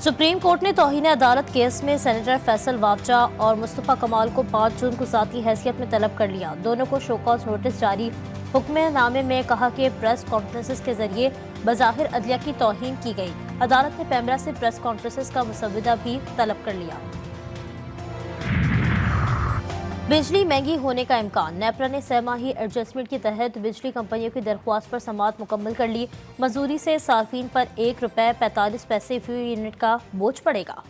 Supreme court ने तौहीन अदालत case में सेनेटर फैसल वावजा और मुस्तफ़ा कमाल को 5 जून को ज़ाती हैसियत में तलब कर लिया। दोनों को शो कॉज नोटिस जारी। हुक्मनामे में कहा कि प्रेस कॉन्फ्रेंसेस के जरिए बज़ाहिर अदलिया की तौहीन की गई। अदालत ने पैमरा से प्रेस कॉन्फ्रेंसेस का मुसव्वदा भी तलब कर लिया। बिजली महंगी होने का इम्कान। नेपरा ने सहमाही एडजस्टमेंट के तहत बिजली कंपनियों की दरख्वास्त पर समाअत मुकम्मल कर ली। मजदूरी से सार्फिन पर ₹1.45 फी यूनिट का बोझ पड़ेगा।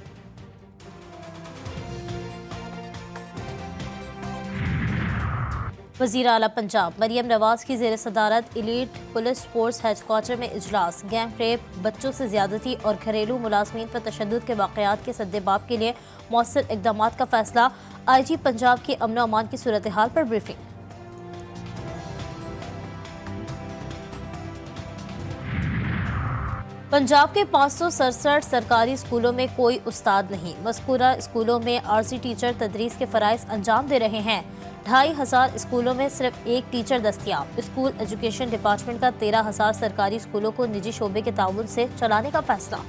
वज़ीर आला पंजाब मरियम नवाज की ज़ेर सदारत इलीट पुलिस फोर्स हेडक्वार्टर में इजलास। गैंग रेप, बच्चों से ज्यादती और घरेलू मुलाजमीन पर तशद्दुद के वाक़यात के सद्देबाब के लिए मौसर इक़दाम का फैसला। IG पंजाब की अमन अमान की सूरत हाल पर ब्रीफिंग। पंजाब के 567 सरकारी स्कूलों में कोई उस्ताद नहीं। मज़कूरा स्कूलों में आरजी टीचर तदरीस के फ़राइज़ अंजाम दे रहे हैं। 2500 स्कूलों में सिर्फ एक टीचर दस्तियाब। स्कूल एजुकेशन डिपार्टमेंट का 13,000 सरकारी स्कूलों को निजी शोबे के ताउन से चलाने का फैसला।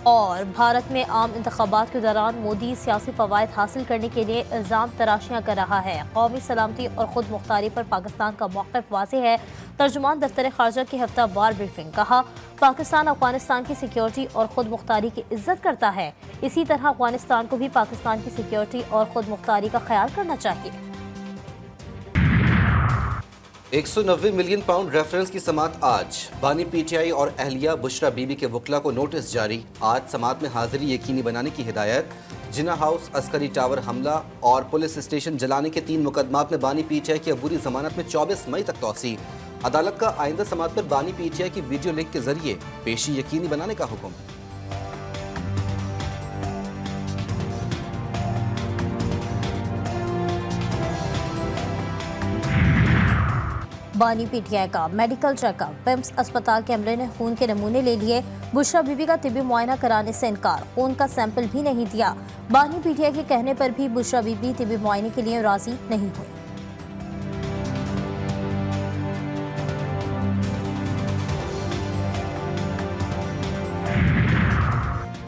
और भारत में आम इंतखाबात के दौरान मोदी सियासी फवायद हासिल करने के लिए इल्ज़ाम तराशियां कर रहा है। कौमी सलामती और खुद मुख्तारी पर पाकिस्तान का मौक़िफ़ वाज़ेह है। तर्जुमान दफ्तर ख़ारजा की हफ्तावार ब्रीफिंग। कहा, पाकिस्तान अफगानिस्तान की सिक्योरिटी और खुद मुख्तारी की इज्जत करता है। इसी तरह अफगानिस्तान को भी पाकिस्तान की सिक्योरिटी और खुद मुख्तारी का ख्याल करना चाहिए। 190 मिलियन पाउंड रेफरेंस की समाअत आज। बानी PTI और अहलिया बुशरा बीबी के वकला को नोटिस जारी। आज समाअत में हाजिरी यकीनी बनाने की हिदायत। जिना हाउस, अस्करी टावर हमला और पुलिस स्टेशन जलाने के 3 मुकदमात में बानी PTI की अबूरी जमानत में 24 मई तक तौसी। अदालत का आइंदा समाअत पर बानी PTI की वीडियो लिंक के जरिए पेशी यकीनी बनाने का हुक्म। बानी PTI का मेडिकल चेकअप। पिम्स अस्पताल के अमले ने खून के नमूने ले लिए। बुशरा बीबी का तिब्बी मुआयना कराने से इनकार। खून का सैंपल भी नहीं दिया। बानी PTI के कहने पर भी बुशरा बीबी तिब्बी मुआयने के लिए राजी नहीं हुई।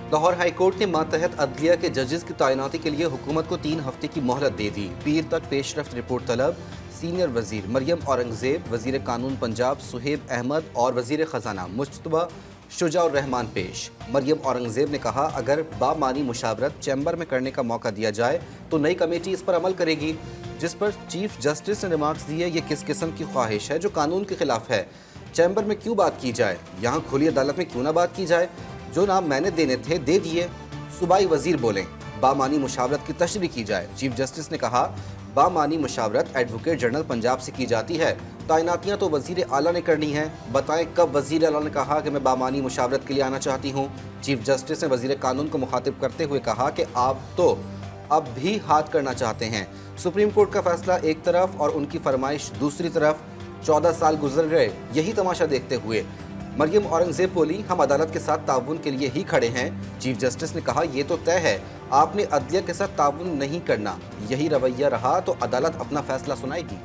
लाहौर हाईकोर्ट ने मातहत अदलिया के जजेस की तैनाती के लिए हुकूमत को 3 हफ्ते की मोहलत दे दी। पीर तक पेशरफ्त रिपोर्ट तलब। सीनियर वजीर मरियम औरंगजेब, वजीर कानून पंजाब सुहेब अहमद और वजीर खजाना मुश्तबा शुजाउर रहमान पेश। मरियम औरंगजेब ने कहा, अगर बामानी मुशावरत चैम्बर में करने का मौका दिया जाए तो नई कमेटी इस पर अमल करेगी। जिस पर चीफ जस्टिस ने रिमार्क्स दिए, ये किस किस्म की ख्वाहिश है जो कानून के खिलाफ है। चैम्बर में क्यों बात की जाए, यहाँ खुली अदालत में क्यों ना बात की जाए। जो नाम मैंने देने थे दे दिए। सूबाई वजीर बोलें, बामानी मुशावरत की तशरीह की जाए। चीफ जस्टिस ने कहा, बामानी मुशावरत एडवोकेट जनरल पंजाब से की जाती है। तैनातियाँ तो वजीर आला ने करनी है। बताएं कब वजीर आला ने कहा कि मैं बामानी मुशावरत के लिए आना चाहती हूँ। चीफ जस्टिस ने वजीर कानून को मुखातिब करते हुए कहा कि आप तो अब भी हाथ करना चाहते हैं। सुप्रीम कोर्ट का फैसला एक तरफ और उनकी फरमाइश दूसरी तरफ। 14 साल गुजर गए यही तमाशा देखते हुए। मरियम औरंगजेब बोली, हम अदालत के साथ ताउन के लिए ही खड़े हैं। चीफ जस्टिस ने कहा, यह तो तय है आपने अदलिया के साथ ताउन नहीं करना। यही रवैया रहा तो अदालत अपना फैसला सुनाएगी।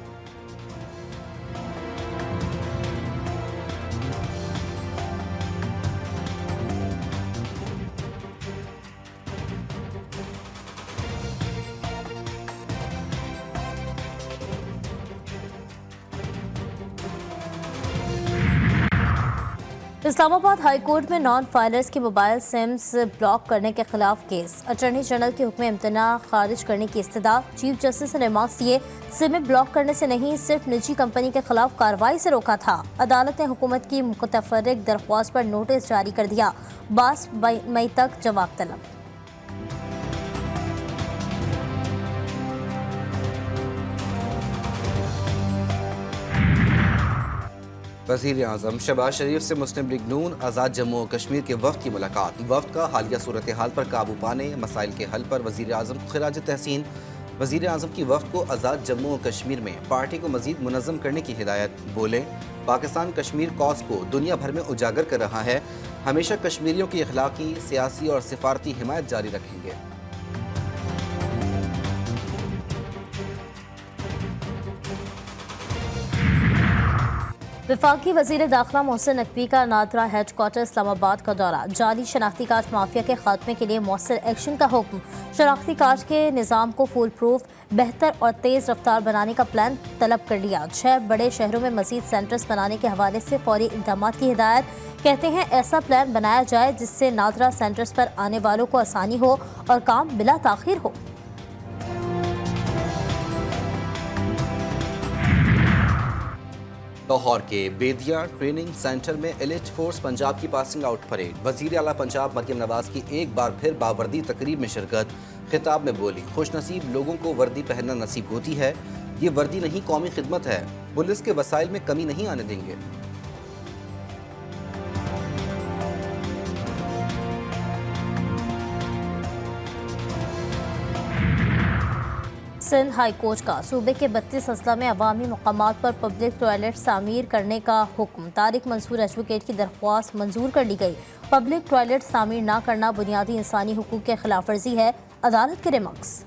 इस्लामाबाद हाई कोर्ट में नॉन फाइलर्स के मोबाइल सिम्स ब्लॉक करने के खिलाफ केस। अटॉर्नी जनरल के हुक्म इम्तना खारिज करने की इस्तदा। चीफ जस्टिस ने रिमार्क्स दिए, सिम ब्लॉक करने से नहीं, सिर्फ निजी कंपनी के खिलाफ कार्रवाई से रोका था। अदालत ने हुकूमत की मुतफर्रिक दरख्वास्त पर नोटिस जारी कर दिया। 22 मई तक जवाब तलब। वज़ीर आज़म शहबाज शरीफ से मुस्लिम लीग नून आज़ाद जम्मू और कश्मीर के वफ़द की मुलाकात। वफ़द का हालिया सूरत हाल पर काबू पाने, मसाइल के हल पर वज़ीर आज़म को खिराज तहसीन। वज़ीर आज़म की वफ़द को आज़ाद जम्मू और कश्मीर में पार्टी को मज़ीद मुनज़्ज़म करने की हिदायत। बोले, पाकिस्तान कश्मीर कॉज को दुनिया भर में उजागर कर रहा है। हमेशा कश्मीरियों की अखलाकी, सियासी और सिफारती हिमायत जारी रखेंगे। वफाकी वजीर दाखिला मोहसिन नकवी का नादरा हेडक्वार्टर इस्लामाबाद का दौरा। जाली शनाख्ती कार्ड माफिया के खात्मे के लिए मौसर एक्शन का हुक्म। शनाख्ती कार्ड के निज़ाम को फुल प्रूफ, बेहतर और तेज़ रफ्तार बनाने का प्लान तलब कर लिया। 6 बड़े शहरों में मजीद सेंटर्स बनाने के हवाले से फौरी इक़दाम की हिदायत। कहते हैं ऐसा प्लान बनाया जाए जिससे नादरा सेंटर्स पर आने वालों को आसानी हो और काम बिला ताखीर हो। लाहौर के बेदिया ट्रेनिंग सेंटर में एलिट फोर्स पंजाब की पासिंग आउट परेड। वजीर आला पंजाब मरियम नवाज की एक बार फिर बावर्दी तकरीब में शिरकत। खिताब में बोली, खुशनसीब लोगों को वर्दी पहनना नसीब होती है। ये वर्दी नहीं, कौमी खिदमत है। पुलिस के वसाइल में कमी नहीं आने देंगे। सिंध हाई कोर्ट का सूबे के 32 अजला में अवामी मकामात पर पब्लिक टॉयलेट तामीर करने का हुक्म। तारिक मंसूर एडवोकेट की दरख्वास्त मंजूर कर ली गई। पब्लिक टॉयलेट तामीर न करना बुनियादी इंसानी हुकूक के खिलाफ वर्जी है, अदालत के रिमार्क्स।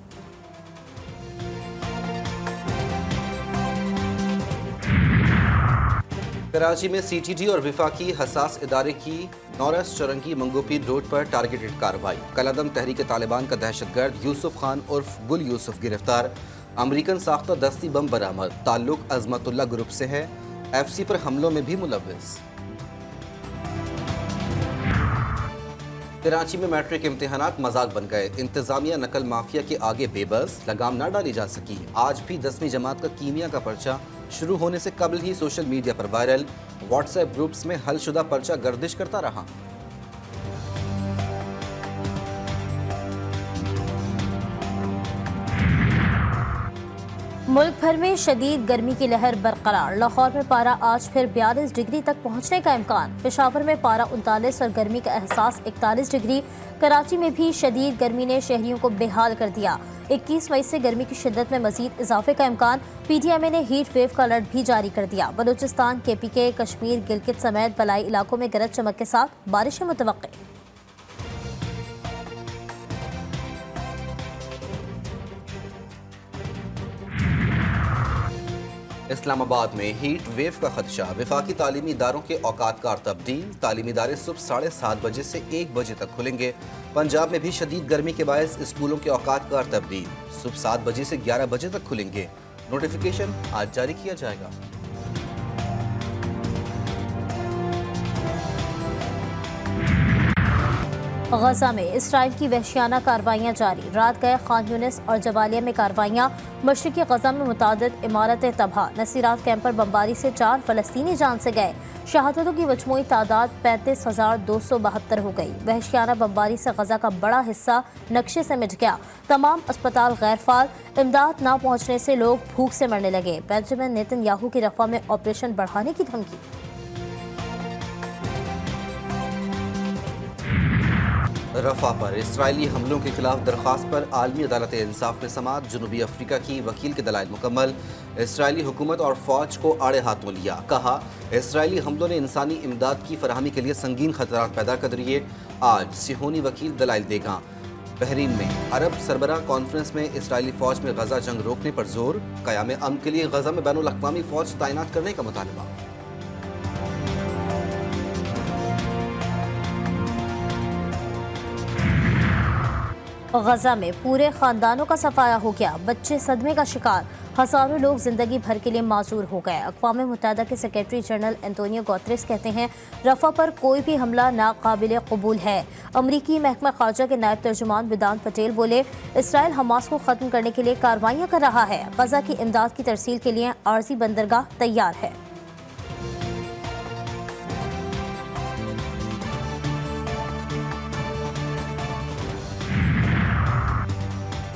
कराची में सीटीडी और विफाकी हसास इदारे की नौरस चौरंगी मंगोपीर रोड पर टारगेटेड कार्रवाई। कलअदम तहरीक तालिबान का दहशतगर्द यूसुफ खान उर्फ गुल यूसुफ गिरफ्तार। अमरीकन साख्ता दस्ती बम बरामद। ताल्लुक अजमतुल्ला ग्रुप से है। एफसी पर हमलों में भी मुलव्विस। कराची में मैट्रिक इम्तिहानात मजाक बन गए। इंतजामिया नकल माफिया के आगे बेबस, लगाम न डाली जा सकी। आज भी 10वीं जमात का कीमिया का पर्चा शुरू होने से कबल ही सोशल मीडिया पर वायरल। व्हाट्सएप ग्रुप्स में हलशुदा पर्चा गर्दिश करता रहा। मुल्क भर में शदीद गर्मी की लहर बरकरार। लाहौर में पारा आज फिर 42 डिग्री तक पहुंचने का इम्कान। पेशावर में पारा 39 और गर्मी का एहसास 41 डिग्री। कराची में भी शदीद गर्मी ने शहरियों को बेहाल कर दिया। 21 मई से गर्मी की शिद्दत में मजीद इजाफे का इम्कान। PTMA ने हीट वेव का अलर्ट भी जारी कर दिया। बलूचिस्तान, KPK, कश्मीर, गिलगित समेत बलाई इलाकों में गरज चमक के साथ बारिशें मुतवक्के। इस्लामाबाद में हीट वेव का खदशा। वफाकी तालीमी इदारों के औकात कार तब्दील। तालीमी इदारे सुबह 7:30 बजे से 1 बजे तक खुलेंगे। पंजाब में भी शदीद गर्मी के बायस स्कूलों के औकात कार तब्दील। सुबह 7 बजे से 11 बजे तक खुलेंगे। नोटिफिकेशन आज जारी किया जाएगा। गजा में इसराइल की वहशियाना कार्रवाइयाँ जारी। रात गए खान यूनिस और जबालिया में कार्रवाइयाँ। मशरकी गजा में मुतादिद इमारतें तबाह। नसीरात कैंप पर बमबारी से 4 फलस्तीनी जान से गए। शहादतों की मजमूई तादाद 35,272 हो गई। वहशियाना बमबारी से गजा का बड़ा हिस्सा नक्शे से मिट गया। तमाम अस्पताल गैर फाल। इमदाद न पहुँचने से लोग भूख से मरने लगे। बेंजामिन नेतन्याहू की रफा में ऑपरेशन बढ़ाने की धमकी। रफा पर इसराइली हमलों के खिलाफ दरख्वास्त पर आलमी अदालत इंसाफ में समाअत। जनूबी अफ्रीका की वकील के दलाइल मुकम्मल। इसराइली हुकूमत और फौज को आड़े हाथों लिया। कहा, इसराइली हमलों ने इंसानी इमदाद की फराहमी के लिए संगीन खतरात पैदा कर दिए। आज सिहोनी वकील दलाइल देगा। बहरीन में अरब सरबराह कॉन्फ्रेंस में इसराइली फौज में गजा जंग रोकने पर जोर। क़याम अमन के लिए गजा में बैनुल अक़वामी फौज तैनात करने का मुतालबा। गजा में पूरे खानदानों का सफाया हो गया। बच्चे सदमे का शिकार। हजारों लोग जिंदगी भर के लिए माजूर हो गए। अक़वाम मुत्तहिदा के सेक्रेटरी जनरल एंटोनियो गुतेरेस कहते हैं, रफा पर कोई भी हमला नाकाबिल कबूल है। अमरीकी महकमा खारजा के नायब तर्जुमान वेदांत पटेल बोले, इसराइल हमास को ख़त्म करने के लिए कार्रवाइयाँ कर रहा है। गजा की इमदाद की तरसील के लिए आर्जी बंदरगाह तैयार है।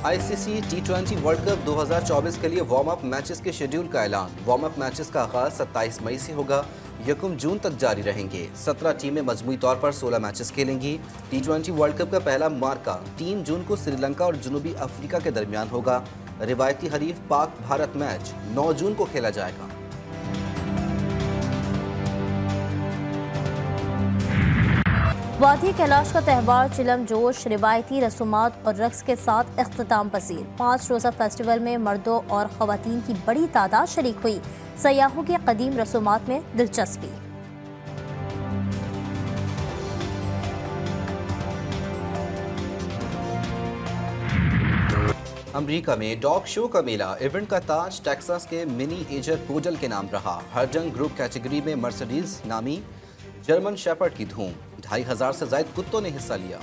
ICC T20 वर्ल्ड कप 2024 के लिए वार्म अप मैचेस के शेड्यूल का ऐलान। वार्म अप मैचेस का आगाज 27 मई से होगा। 1 जून तक जारी रहेंगे। 17 टीमें मजमूई तौर पर 16 मैचेस खेलेंगी। T20 वर्ल्ड कप का पहला मार्का 3 जून को श्रीलंका और जनूबी अफ्रीका के दरमियान होगा। रिवायती हरीफ पाक भारत मैच 9 जून को खेला जाएगा। वादी कैलाश का त्यौहार चिलम जोश, रिवायती रसूमात और रक्स के साथ इख्तिताम पसीर। 5 रोज़ा फेस्टिवल में मर्दों और ख़वातीन की बड़ी तादाद शरीक हुई। सयाहों की कदीम रसूमात में दिलचस्पी। अमेरिका में डॉग शो का मेला, इवेंट का ताज टेक्सास के मिनी एजर पोडल के नाम रहा। हरजंग ग्रुप कैटेगरी में मर्सिडीज नामी जर्मन शेपर्ड की धूम, 2500 से ज्यादा कुत्तों ने हिस्सा लिया।